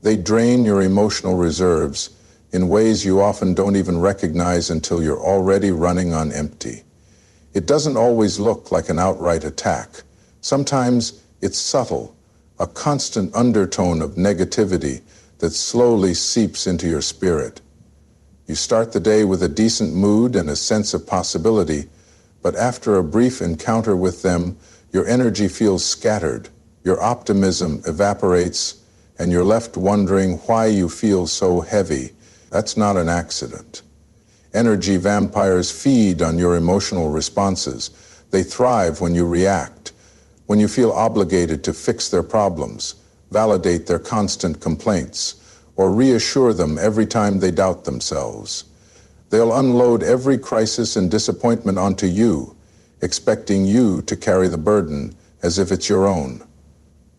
They drain your emotional reserves in ways you often don't even recognize until you're already running on empty. It doesn't always look like an outright attack. Sometimes it's subtle, a constant undertone of negativity that slowly seeps into your spirit. You start the day with a decent mood and a sense of possibility, but after a brief encounter with them, your energy feels scattered, your optimism evaporates, and you're left wondering why you feel so heavy. That's not an accident. Energy vampires feed on your emotional responses. They thrive when you react, when you feel obligated to fix their problems, validate their constant complaints, or reassure them every time they doubt themselves. They'll unload every crisis and disappointment onto you, expecting you to carry the burden as if it's your own.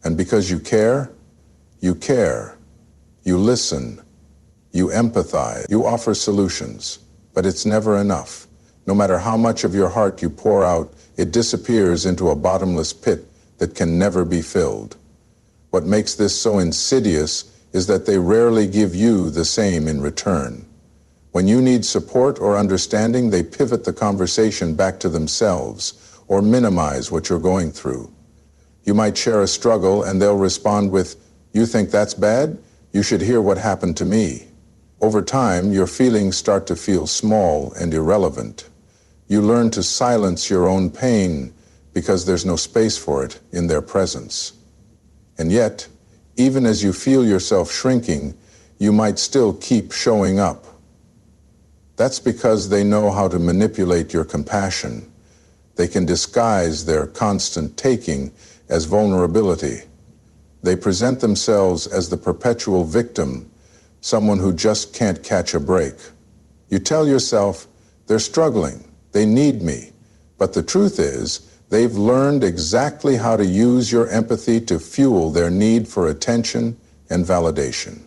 And because you care, you listen, you empathize, you offer solutions. But it's never enough. No matter how much of your heart you pour out, it disappears into a bottomless pit that can never be filled. What makes this so insidious is that they rarely give you the same in return. When you need support or understanding, they pivot the conversation back to themselves or minimize what you're going through. You might share a struggle and they'll respond with, "You think that's bad? You should hear what happened to me." Over time, your feelings start to feel small and irrelevant. You learn to silence your own pain because there's no space for it in their presence. And yet, even as you feel yourself shrinking, you might still keep showing up. That's because they know how to manipulate your compassion. They can disguise their constant taking as vulnerability. They present themselves as the perpetual victim, someone who just can't catch a break. You tell yourself, they're struggling, they need me. But the truth is, they've learned exactly how to use your empathy to fuel their need for attention and validation.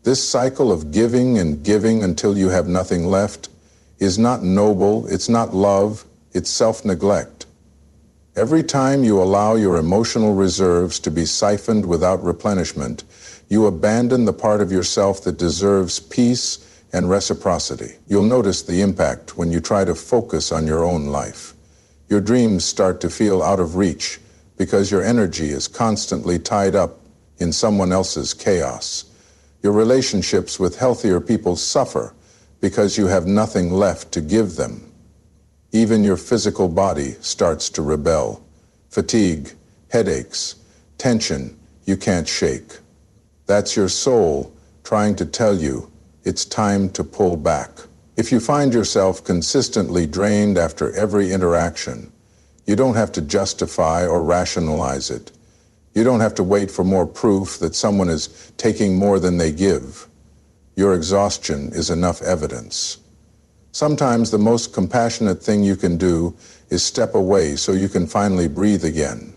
This cycle of giving and giving until you have nothing left is not noble, it's not love, it's self-neglect. Every time you allow your emotional reserves to be siphoned without replenishment, you abandon the part of yourself that deserves peace and reciprocity. You'll notice the impact when you try to focus on your own life. Your dreams start to feel out of reach because your energy is constantly tied up in someone else's chaos. Your relationships with healthier people suffer because you have nothing left to give them. Even your physical body starts to rebel. Fatigue, headaches, tension you can't shake. That's your soul trying to tell you it's time to pull back. If you find yourself consistently drained after every interaction, you don't have to justify or rationalize it. You don't have to wait for more proof that someone is taking more than they give. Your exhaustion is enough evidence. Sometimes the most compassionate thing you can do is step away so you can finally breathe again.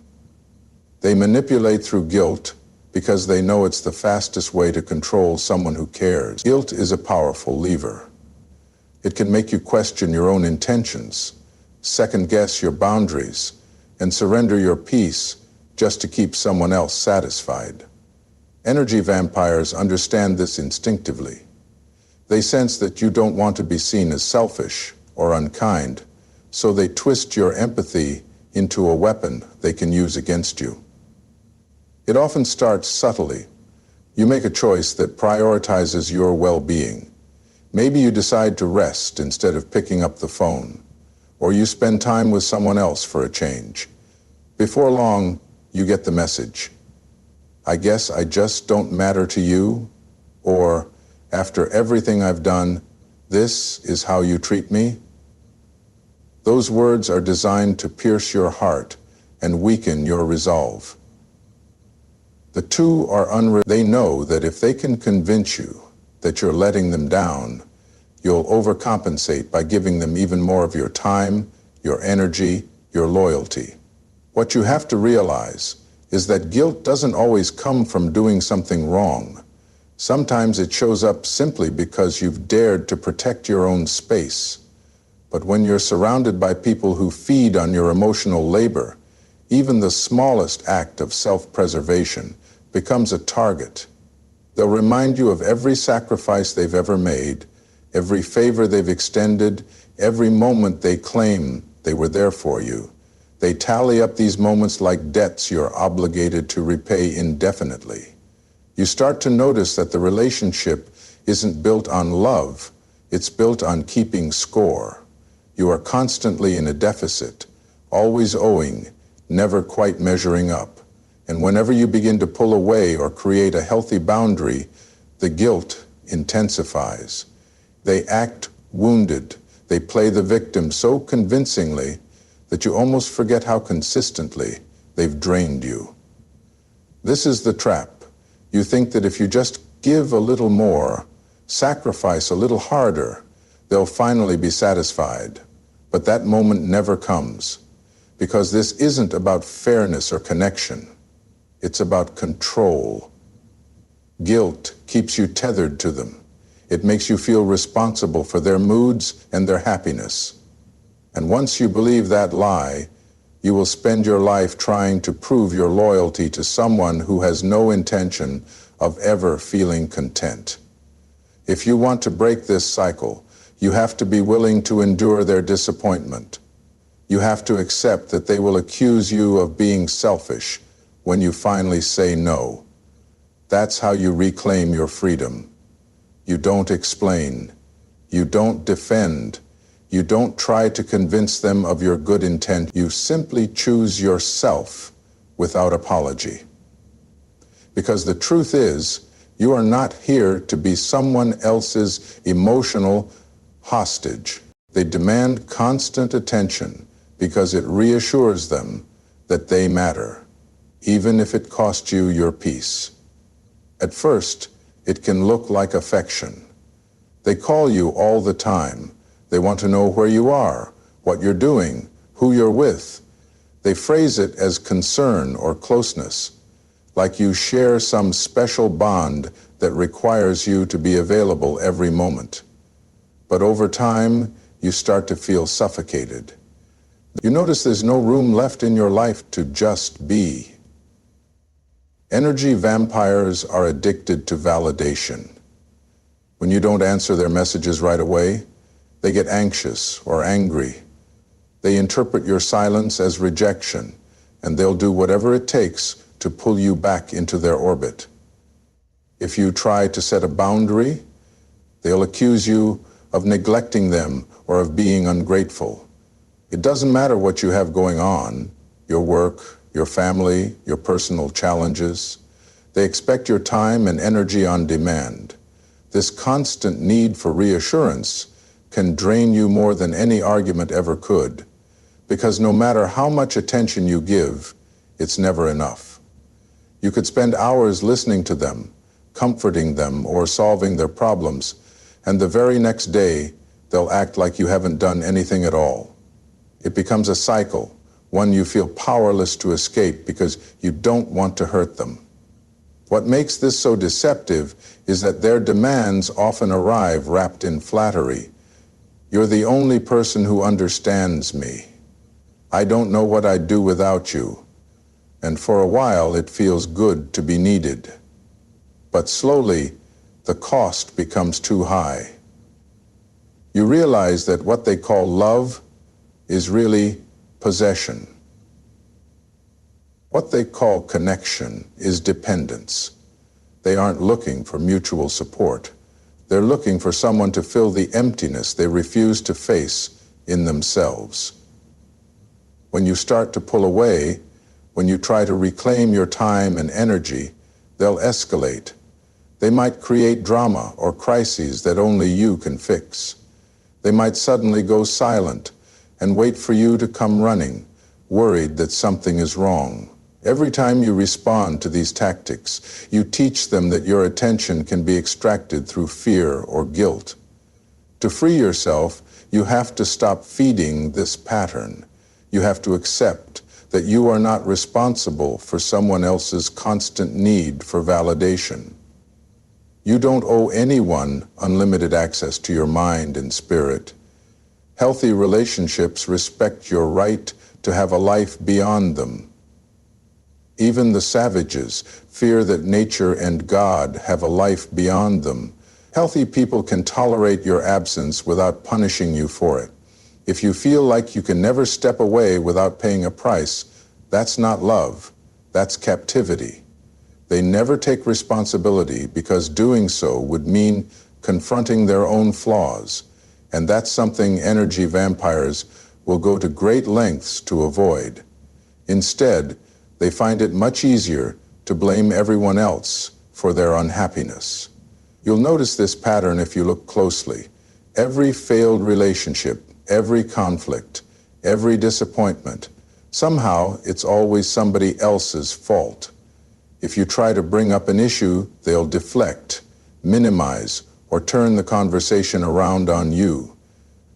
They manipulate through guilt because they know it's the fastest way to control someone who cares. Guilt is a powerful lever. It can make you question your own intentions, second-guess your boundaries, and surrender your peace just to keep someone else satisfied. Energy vampires understand this instinctively. They sense that you don't want to be seen as selfish or unkind, so they twist your empathy into a weapon they can use against you. It often starts subtly. You make a choice that prioritizes your well-being. Maybe you decide to rest instead of picking up the phone, or you spend time with someone else for a change. Before long, you get the message. "I guess I just don't matter to you," or "After everything I've done, this is how you treat me?" Those words are designed to pierce your heart and weaken your resolve. The two are They know that if they can convince you that you're letting them down, you'll overcompensate by giving them even more of your time, your energy, your loyalty. What you have to realize is that guilt doesn't always come from doing something wrong. Sometimes it shows up simply because you've dared to protect your own space. But when you're surrounded by people who feed on your emotional labor, even the smallest act of self-preservation becomes a target. They'll remind you of every sacrifice they've ever made, every favor they've extended, every moment they claim they were there for you. They tally up these moments like debts you're obligated to repay indefinitely. You start to notice that the relationship isn't built on love, it's built on keeping score. You are constantly in a deficit, always owing, never quite measuring up. And whenever you begin to pull away or create a healthy boundary, the guilt intensifies. They act wounded. They play the victim so convincingly that you almost forget how consistently they've drained you. This is the trap. You think that if you just give a little more, sacrifice a little harder, they'll finally be satisfied. But that moment never comes, because this isn't about fairness or connection. It's about control. Guilt keeps you tethered to them. It makes you feel responsible for their moods and their happiness. And once you believe that lie, you will spend your life trying to prove your loyalty to someone who has no intention of ever feeling content. If you want to break this cycle, you have to be willing to endure their disappointment. You have to accept that they will accuse you of being selfish when you finally say no. That's how you reclaim your freedom. You don't explain. You don't defend. You don't try to convince them of your good intent. You simply choose yourself without apology. Because the truth is, you are not here to be someone else's emotional hostage. They demand constant attention because it reassures them that they matter, even if it costs you your peace. At first, it can look like affection. They call you all the time. They want to know where you are, what you're doing, who you're with. They phrase it as concern or closeness, like you share some special bond that requires you to be available every moment. But over time, you start to feel suffocated. You notice there's no room left in your life to just be. Energy vampires are addicted to validation. When you don't answer their messages right away, they get anxious or angry. They interpret your silence as rejection, and they'll do whatever it takes to pull you back into their orbit. If you try to set a boundary, they'll accuse you of neglecting them or of being ungrateful. It doesn't matter what you have going on, your work, your family, your personal challenges. They expect your time and energy on demand. This constant need for reassurance can drain you more than any argument ever could, because no matter how much attention you give, it's never enough. You could spend hours listening to them, comforting them, or solving their problems, and the very next day, they'll act like you haven't done anything at all. It becomes a cycle, one you feel powerless to escape because you don't want to hurt them. What makes this so deceptive is that their demands often arrive wrapped in flattery. You're the only person who understands me. I don't know what I'd do without you. And for a while, it feels good to be needed. But slowly, the cost becomes too high. You realize that what they call love is really possession. What they call connection is dependence. They aren't looking for mutual support. They're looking for someone to fill the emptiness they refuse to face in themselves. When you start to pull away, when you try to reclaim your time and energy, they'll escalate. They might create drama or crises that only you can fix. They might suddenly go silent and wait for you to come running, worried that something is wrong. Every time you respond to these tactics, you teach them that your attention can be extracted through fear or guilt. To free yourself, you have to stop feeding this pattern. You have to accept that you are not responsible for someone else's constant need for validation. You don't owe anyone unlimited access to your mind and spirit. Healthy relationships respect your right to have a life beyond them. Even the savages fear that nature and God have a life beyond them. Healthy people can tolerate your absence without punishing you for it. If you feel like you can never step away without paying a price, that's not love, that's captivity. They never take responsibility because doing so would mean confronting their own flaws, and that's something energy vampires will go to great lengths to avoid. Instead, they find it much easier to blame everyone else for their unhappiness. You'll notice this pattern if you look closely. Every failed relationship, every conflict, every disappointment, somehow it's always somebody else's fault. If you try to bring up an issue, they'll deflect, minimize, or turn the conversation around on you.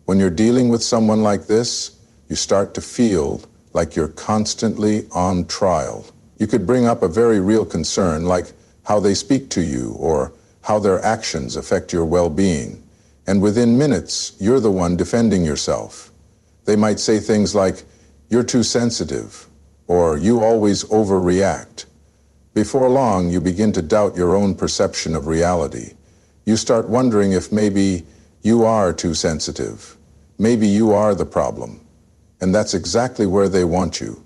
When you're dealing with someone like this, you start to feel like you're constantly on trial. You could bring up a very real concern like how they speak to you or how their actions affect your well-being. And within minutes, you're the one defending yourself. They might say things like, "You're too sensitive," or "You always overreact." Before long, you begin to doubt your own perception of reality. You start wondering if maybe you are too sensitive. Maybe you are the problem. And that's exactly where they want you,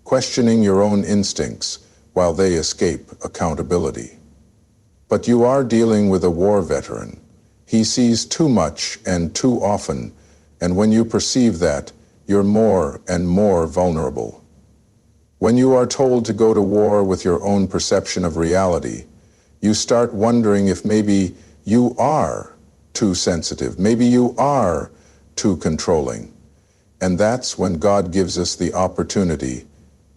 questioning your own instincts while they escape accountability. But you are dealing with a war veteran. He sees too much and too often, and when you perceive that, you're more and more vulnerable. When you are told to go to war with your own perception of reality, you start wondering if maybe you are too sensitive, maybe you are too controlling. And that's when God gives us the opportunity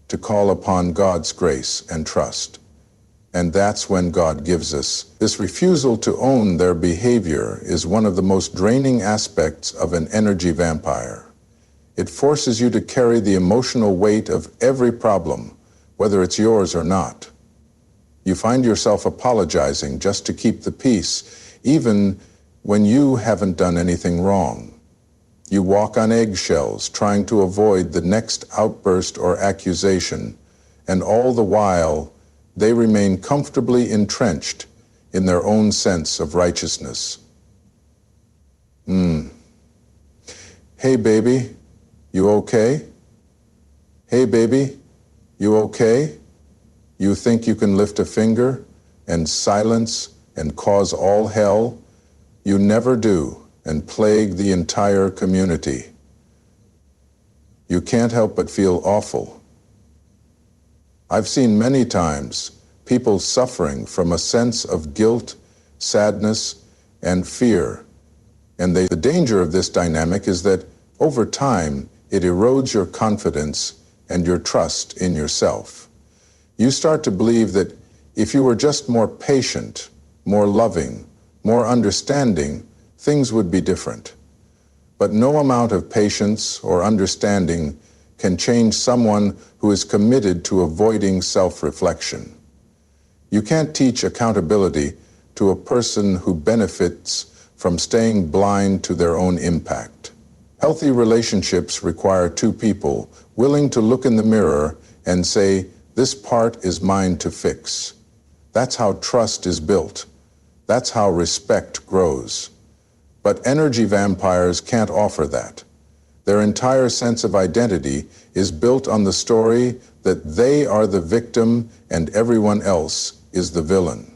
to call upon God's grace and trust. And that's when God gives us this refusal to own their behavior is one of the most draining aspects of an energy vampire. It forces you to carry the emotional weight of every problem, whether it's yours or not. You find yourself apologizing just to keep the peace, even when you haven't done anything wrong. You walk on eggshells, trying to avoid the next outburst or accusation, and all the while, they remain comfortably entrenched in their own sense of righteousness. Hey, baby, you okay? Hey, baby, you okay? You think you can lift a finger and silence and cause all hell? You never do, and plague the entire community. You can't help but feel awful. I've seen many times people suffering from a sense of guilt, sadness, and fear. And the danger of this dynamic is that over time, it erodes your confidence and your trust in yourself. You start to believe that if you were just more patient, more loving, more understanding, things would be different. But no amount of patience or understanding can change someone who is committed to avoiding self-reflection. You can't teach accountability to a person who benefits from staying blind to their own impact. Healthy relationships require two people willing to look in the mirror and say, "This part is mine to fix." That's how trust is built. That's how respect grows. But energy vampires can't offer that. Their entire sense of identity is built on the story that they are the victim and everyone else is the villain.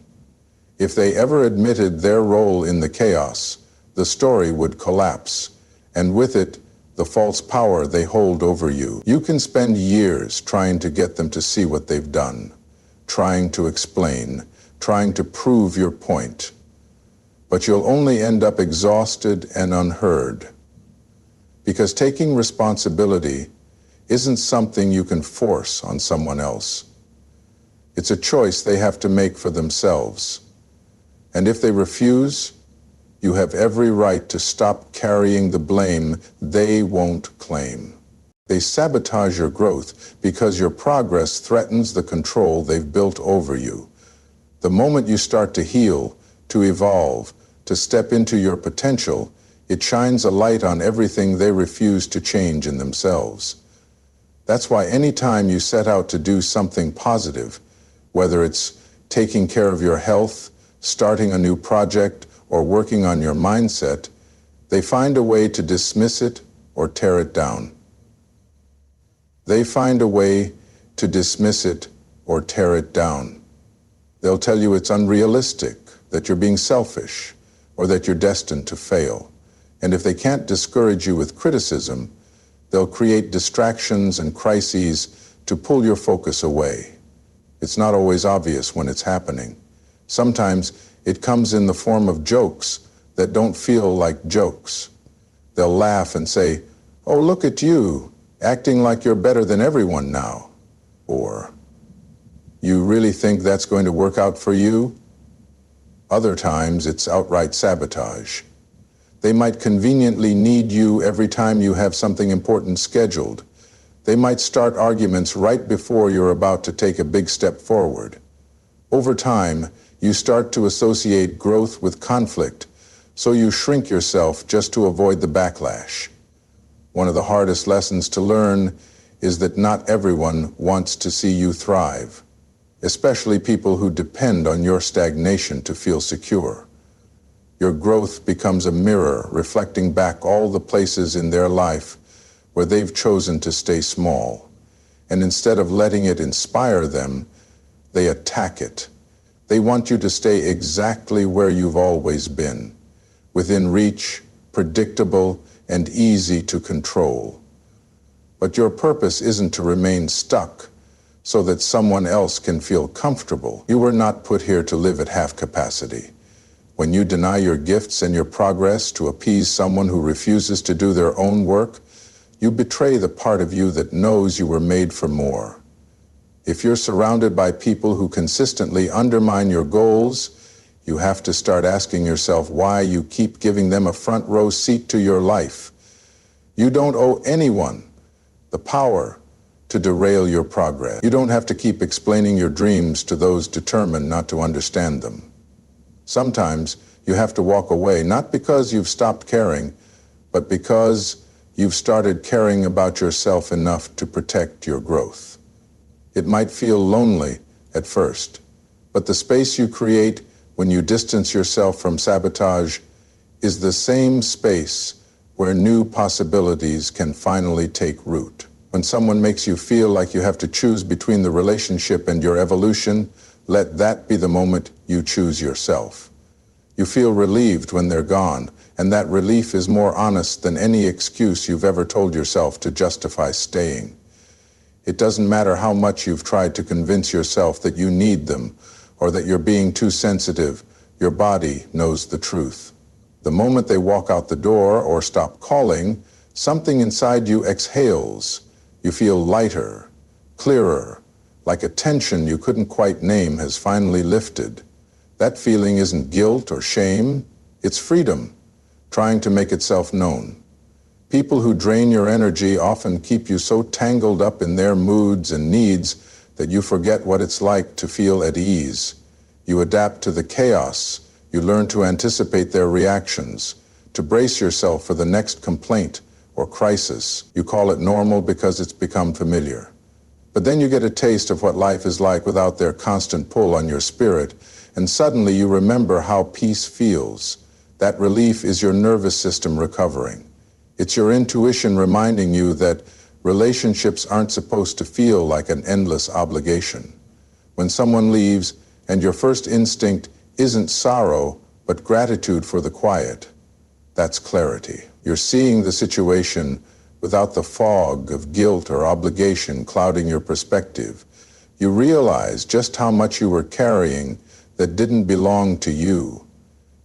If they ever admitted their role in the chaos, the story would collapse, and with it, the false power they hold over you. You can spend years trying to get them to see what they've done, trying to explain, trying to prove your point. But you'll only end up exhausted and unheard. Because taking responsibility isn't something you can force on someone else. It's a choice they have to make for themselves. And if they refuse, you have every right to stop carrying the blame they won't claim. They sabotage your growth because your progress threatens the control they've built over you. The moment you start to heal, to evolve, to step into your potential, it shines a light on everything they refuse to change in themselves. That's why anytime you set out to do something positive, whether it's taking care of your health, starting a new project, or working on your mindset, they find a way to dismiss it or tear it down. They find a way to dismiss it or tear it down. They'll tell you it's unrealistic, that you're being selfish, or that you're destined to fail. And if they can't discourage you with criticism, they'll create distractions and crises to pull your focus away. It's not always obvious when it's happening. Sometimes it comes in the form of jokes that don't feel like jokes. They'll laugh and say, "Oh, look at you, acting like you're better than everyone now." Or, "You really think that's going to work out for you?" Other times it's outright sabotage. They might conveniently need you every time you have something important scheduled. They might start arguments right before you're about to take a big step forward. Over time, you start to associate growth with conflict, so you shrink yourself just to avoid the backlash. One of the hardest lessons to learn is that not everyone wants to see you thrive, especially people who depend on your stagnation to feel secure. Your growth becomes a mirror reflecting back all the places in their life where they've chosen to stay small. And instead of letting it inspire them, they attack it. They want you to stay exactly where you've always been, within reach, predictable, and easy to control. But your purpose isn't to remain stuck so that someone else can feel comfortable. You were not put here to live at half capacity. When you deny your gifts and your progress to appease someone who refuses to do their own work, you betray the part of you that knows you were made for more. If you're surrounded by people who consistently undermine your goals, you have to start asking yourself why you keep giving them a front row seat to your life. You don't owe anyone the power to derail your progress. You don't have to keep explaining your dreams to those determined not to understand them. Sometimes you have to walk away, not because you've stopped caring, but because you've started caring about yourself enough to protect your growth. It might feel lonely at first, but the space you create when you distance yourself from sabotage is the same space where new possibilities can finally take root. When someone makes you feel like you have to choose between the relationship and your evolution, let that be the moment you choose yourself. You feel relieved when they're gone, and that relief is more honest than any excuse you've ever told yourself to justify staying. It doesn't matter how much you've tried to convince yourself that you need them or that you're being too sensitive, your body knows the truth. The moment they walk out the door or stop calling, something inside you exhales. You feel lighter, clearer, like a tension you couldn't quite name has finally lifted. That feeling isn't guilt or shame, it's freedom, trying to make itself known. People who drain your energy often keep you so tangled up in their moods and needs that you forget what it's like to feel at ease. You adapt to the chaos. You learn to anticipate their reactions, to brace yourself for the next complaint or crisis. You call it normal because it's become familiar. But then you get a taste of what life is like without their constant pull on your spirit, and suddenly you remember how peace feels. That relief is your nervous system recovering. It's your intuition reminding you that relationships aren't supposed to feel like an endless obligation. When someone leaves and your first instinct isn't sorrow, but gratitude for the quiet, that's clarity. You're seeing the situation without the fog of guilt or obligation clouding your perspective. You realize just how much you were carrying that didn't belong to you.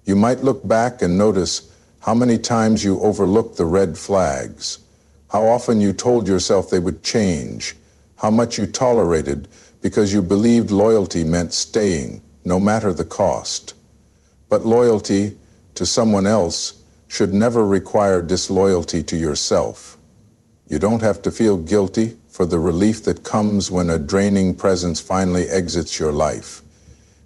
You might look back and notice how many times you overlooked the red flags, how often you told yourself they would change, how much you tolerated because you believed loyalty meant staying, no matter the cost. But loyalty to someone else should never require disloyalty to yourself. You don't have to feel guilty for the relief that comes when a draining presence finally exits your life.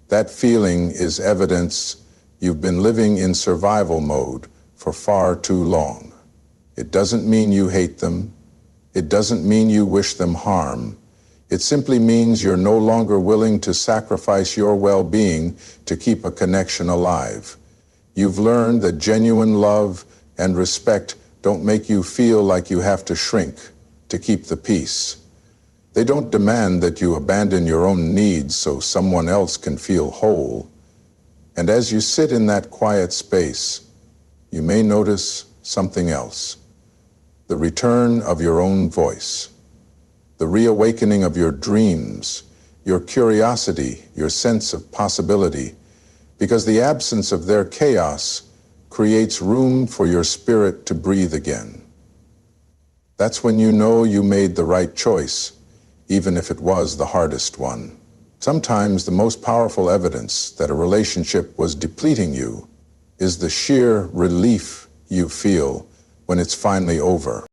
That feeling is evidence you've been living in survival mode for far too long. It doesn't mean you hate them. It doesn't mean you wish them harm. It simply means you're no longer willing to sacrifice your well-being to keep a connection alive. You've learned that genuine love and respect don't make you feel like you have to shrink to keep the peace. They don't demand that you abandon your own needs so someone else can feel whole. And as you sit in that quiet space, you may notice something else. The return of your own voice. The reawakening of your dreams, your curiosity, your sense of possibility, because the absence of their chaos creates room for your spirit to breathe again. That's when you know you made the right choice, even if it was the hardest one. Sometimes the most powerful evidence that a relationship was depleting you is the sheer relief you feel when it's finally over.